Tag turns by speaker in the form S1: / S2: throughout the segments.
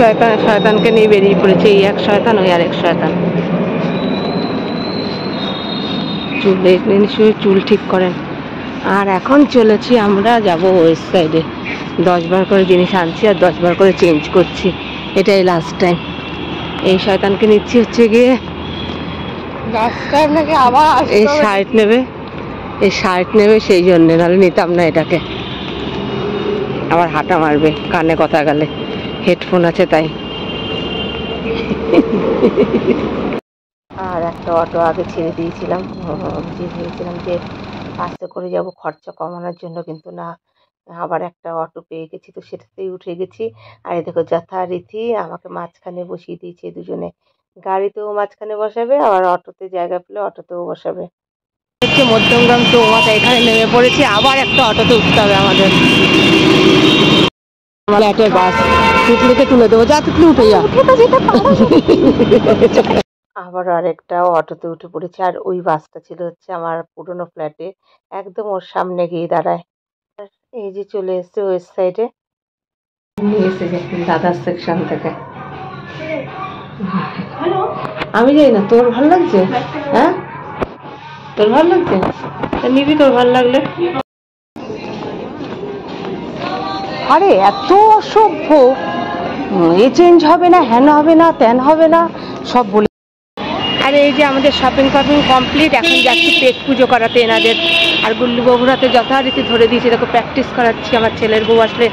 S1: শয়তানকে নিয়ে বেরিয়ে পড়েছে, এই এক শয়তান ওই আর এক শয়তান। চুল ঠিক করেন। আর এখন চলেছি আমরা যাব ওয়েস্ট সাইডে। 10 বার করে জিনিস আনছি আর 10 বার করে চেঞ্জ করছি, এটাই লাস্ট টাইম। এই শয়তানকে নিচ্ছি হচ্ছে গিয়ে এই শার্ট নেবে সেই জন্যে, নাহলে নিতাম না এটাকে। আবার হাঁটা মারবে কানে কথা গেলে, হেডফোন আছে তাই। আর একটা অটো আগে ছেড়ে দিয়েছিলাম, ভেবেছিলাম যে বাসে করে যাব খরচা কমানোর জন্য, কিন্তু না, আবার একটা অটো পেয়ে গেছি, তো সেটাতেই উঠে গেছি। আর এই দেখো যথারীতি আমাকে মাঝখানে বসিয়ে দিয়েছে দুজনে, গাড়িতেও মাঝখানে বসাবে, আবার অটোতে জায়গা পেলে অটোতেও বসাবে। হচ্ছে মধ্যমগ্রাম চৌমাথা, এখানে নেমে পড়েছি, আবার একটা অটোতে উঠতে হবে আমাদের। আমার একটা বাস তুতলিকে তুলে দেবো, যা তুতলি উঠে যা। আবার আরেকটা অটোতে উঠে পড়েছে, আর ওই বাসটা ছিল হচ্ছে আমার পুরনো ফ্ল্যাটে, একদম ওর সামনে গিয়ে দাঁড়ায়। এই যে চলে এসছে ওয়েস্ট সাইডে, দাদার সেকশন থেকে। আমি যাই না, তোর ভালো লাগছে? হ্যাঁ, তোর ভালো লাগছে, নিবি, তোর ভালো লাগলে। আরে এত অসভ্য, এ চেঞ্জ হবে না, হ্যান হবে না, ত্যান হবে না, সব বলে। আর এই যে আমাদের শপিং কমপ্লিট, এখন যাচ্ছি পেট পুজো করাতে এনাদের। আর গুল্লু বাবুরাতে যথারীতি ধরে দিয়েছি, দেখো প্র্যাকটিস করাচ্ছি আমার ছেলের বউ আসলে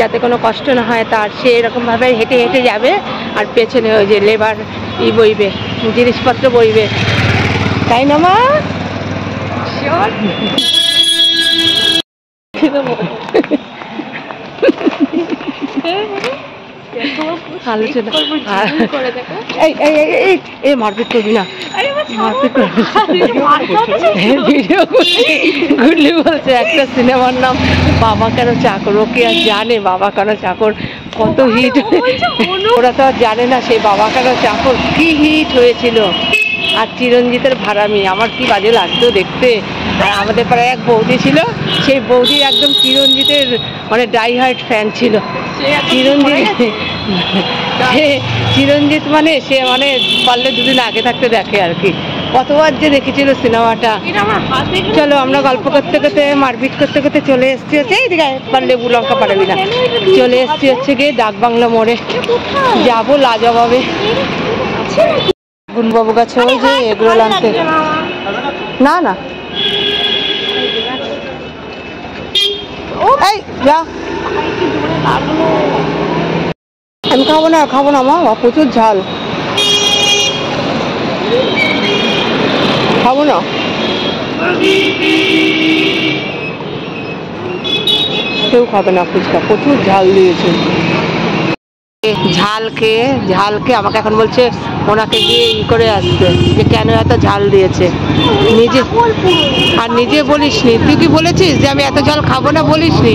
S1: যাতে কোনো কষ্ট না হয় তার, সে এরকমভাবে হেঁটে হেঁটে যাবে আর পেছনে ওই যে লেবার বইবে, জিনিসপত্র বইবে, তাই না মা? মারপিট করবি না, গুল্লি বলছে একটা সিনেমার নাম বাবা কেন চাকর, ও কি আর জানে বাবা কেন চাকর কত হিট, ওরা তো আর জানে না সেই বাবা কেন চাকর কি হিট হয়েছিল। আর চিরঞ্জিতের ভাড়ামি আমার কি বাজে লাগতো দেখতে। আর আমাদের পাড়ায় এক বৌদি ছিল, সেই বৌদি একদম চিরঞ্জিতের মানে ডাইহার্ট ফ্যান ছিল। চিরঞ্জিত মানে সে মানে পারলে দুদিন আগে থাকতে দেখে আর কি, কতবার যে দেখেছিল সিনেমাটা। চলো আমরা গল্প করতে করতে মারপিট করতে করতে চলে এসছি হচ্ছে এইদিকে, পারলে লেবু লঙ্কা পারবি না, চলে এসছি হচ্ছে গিয়ে ডাকবাংলা মোড়ে, যাবো লাজবাবে গুনবাবু কাছে ওই যে এগরোল আনতে। না না এই যা, আমি খাবো না মা, প্রচুর ঝাল, খাবো না। কেউ খাবে না ফুচকা, প্রচুর ঝাল দিয়েছে। ঝাল খেয়ে আমাকে এখন বলছে ওনাকে গিয়ে ই করে আসতে, যে কেন এত ঝাল দিয়েছে। নিজে বলিস নি, তুই কি বলেছিস যে আমি এত ঝাল খাবো না? বলিস নি,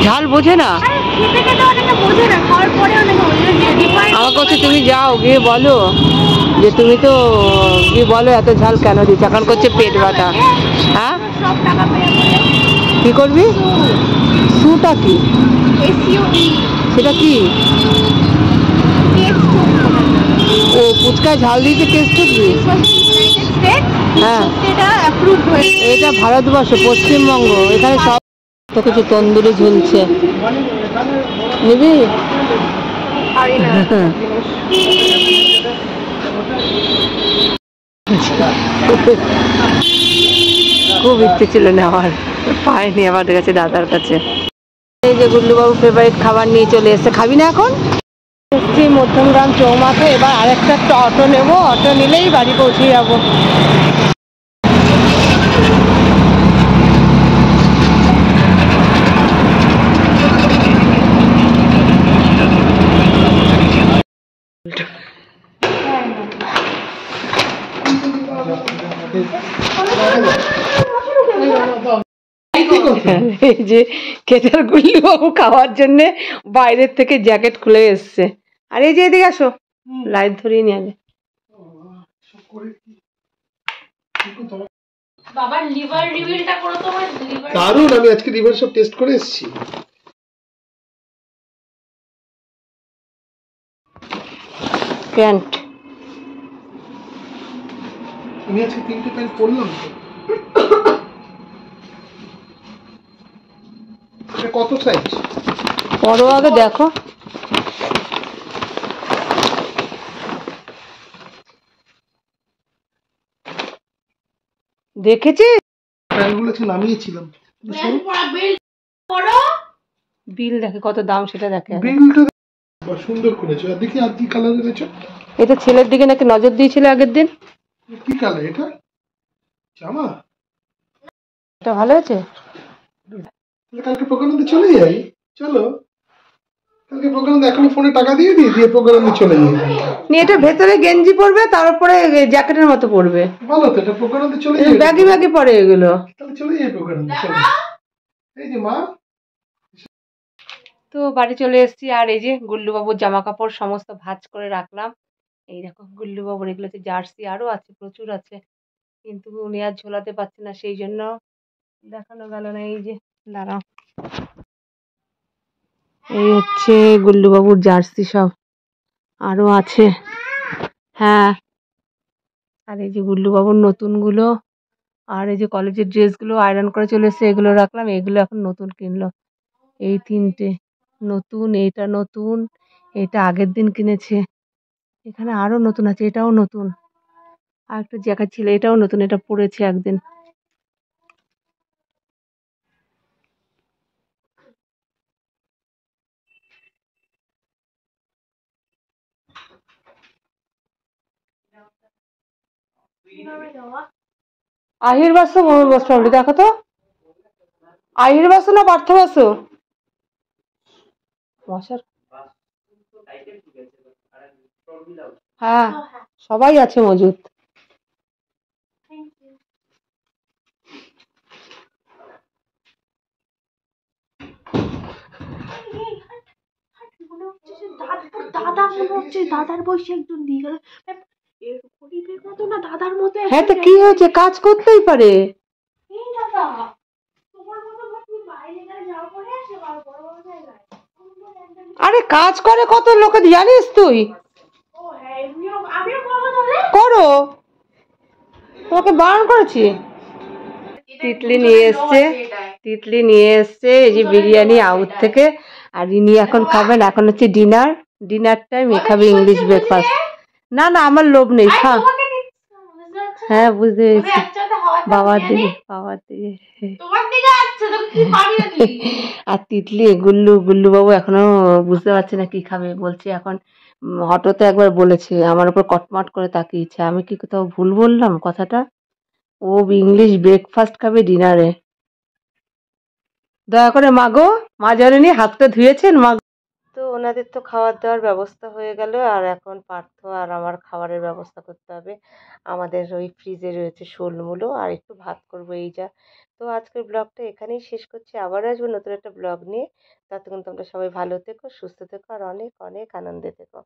S1: ঝাল বোঝে না। আমাকে বলছে তুমি যাও গিয়ে বলো যে তুমি তো গিয়ে বলো এত ঝাল কেন দিচ্ছ, এখন করছে পেট ব্যথা। হ্যাঁ কি করবি? সুটা কি? সেটা কি? ও ফুচকায় ঝাল দিয়েছে টেস্ট করবি? হ্যাঁ এটা ভারতবর্ষ, পশ্চিমবঙ্গ, এখানে সব তো কিছু তন্দুরি ঝুলছে, নিবি? খুব ইচ্ছে ছিল নেওয়ার, পাইনি, আমাদের কাছে দাদার কাছে। এই যে গুল্লুবাবু ফেভারিট খাবার নিয়ে চলে এসছে, খাবি না এখন? এসছি মধ্যমগ্রাম চৌমাথা, এবার আরেকটা অটো নেবো, অটো নিলেই বাড়ি পৌঁছে যাবো। এই যে কেটার গুল্লুবাবু খাওয়ার জন্য বাইরের থেকে জ্যাকেট খুলে এসছে। আর এই যে এদিকে আসো, লাইট ধরিয়ে নিয়ে আগে। বাবার লিভার রিভিউটা করো তো। দারুণ, আমি আজকে লিভার সব টেস্ট করে এসেছি। প্যান্ট।
S2: আমি আজকে 3টে প্যান্ট পরলাম তো। এটা কত সাইজ?
S1: পরো আগে দেখো। দেখেছি
S2: প্যান্টগুলো আজকে নামিয়েছিলাম।
S1: বিল দেখে কত দাম সেটা দেখে আগে।
S2: বিলটা সুন্দর করেছো। আর দেখি আর কি কালার এনেছো?
S1: এটা ছেলের দিকে নাকি নজর দিয়েছিল আগের দিন।
S2: কি কালার এটা? জামা?
S1: এটা ভালো আছে।
S2: কালকে প্রোগ্রামে চলে যাই। চলো কালকে প্রোগ্রামে এখনো ফোনে টাকা দিয়ে দিয়ে প্রোগ্রামে চলে যাই।
S1: নিয়ে এটা ভেতরে গেঞ্জি পরবে, তার উপরে জ্যাকেটের মতো পরবে।
S2: ভালো তো, এটা প্রোগ্রামে চলে যাই।
S1: ব্যাগি ব্যাগি পরে এগুলো।
S2: তাহলে চলে যাই প্রোগ্রামে। চলো। এই যে মা।
S1: তো বাড়ি চলে এসেছি, আর এই যে গুল্লুবাবুর জামা কাপড় সমস্ত ভাঁজ করে রাখলাম। এই দেখো গুল্লুবাবুর এগুলো হচ্ছে জার্সি, আরো আছে, প্রচুর আছে, কিন্তু উনি আর ঝোলাতে পারছে না, সেই জন্য দেখানো গেল না। এই যে দাঁড়াও, এই হচ্ছে গুল্লুবাবুর জার্সি, সব আরো আছে। হ্যাঁ, আর এই যে গুল্লুবাবুর নতুনগুলো, আর এই যে কলেজের ড্রেসগুলো আয়রন করে চলে এসছে, এগুলো রাখলাম। এগুলো এখন নতুন কিনলো, এই 3টে নতুন, এইটা নতুন, এটা আগের দিন কিনেছে। এখানে আরো নতুন আছে, এটাও নতুন, আর একটা জ্যাকেট ছিল, এটাও নতুন, এটা পরেছে একদিন। আহির বাসু বসতে হবে, দেখো তো আহির বাসু না পার্থ বাসু। মশার, হ্যাঁ সবাই আছে মজুদ।
S3: দাদার বয়সী একজন দিয়ে গেল। দাদার মতো।
S1: হ্যাঁ তো কি হয়েছে, কাজ করতেই পারে। আরে কাজ করে কত লোকে, জানিস তুই? করো, তোমাকে বারণ করেছি। তিতলি নিয়ে এসছে, তিতলি নিয়ে এসছে এই যে বিরিয়ানি আউট থেকে, আর ইনি এখন খাবেন। এখন হচ্ছে ডিনার, ডিনার টাইম, এ খাবে ইংলিশ ব্রেকফাস্ট। না না আমার লোভ নেই, খা। হ্যাঁ বুঝতে পেরেছি, বাবার দিকে, বাবার দিকে। আর তিতলি গুল্লু বাবু এখনো বুঝতে পারছে না কি খাবে, বলছে এখন হঠাৎ একবার বলেছে, আমার উপর কটমট করে তাকিয়েছে। আমি কি কোথাও ভুল বললাম কথাটা? ও ইংলিশ ব্রেকফাস্ট খাবে ডিনারে। দয়া করে মাগো, মা জানেনি, হাতটা ধুয়েছেন মা। তো ওনাদের তো খাওয়ার দাওয়ার ব্যবস্থা হয়ে গেল, আর এখন পার্থ আর আমার খাবারের ব্যবস্থা করতে হবে। আমাদের ওই ফ্রিজে রয়েছে শোল মূলো, আর একটু ভাত করবো, এই যা। তো আজকের ব্লগটা এখানেই শেষ করছি, আবার আসবো নতুন একটা ব্লগ নিয়ে। ততক্ষণ তোমরা সবাই ভালো থেকো, সুস্থ থেকো, আর অনেক অনেক আনন্দে থেকো।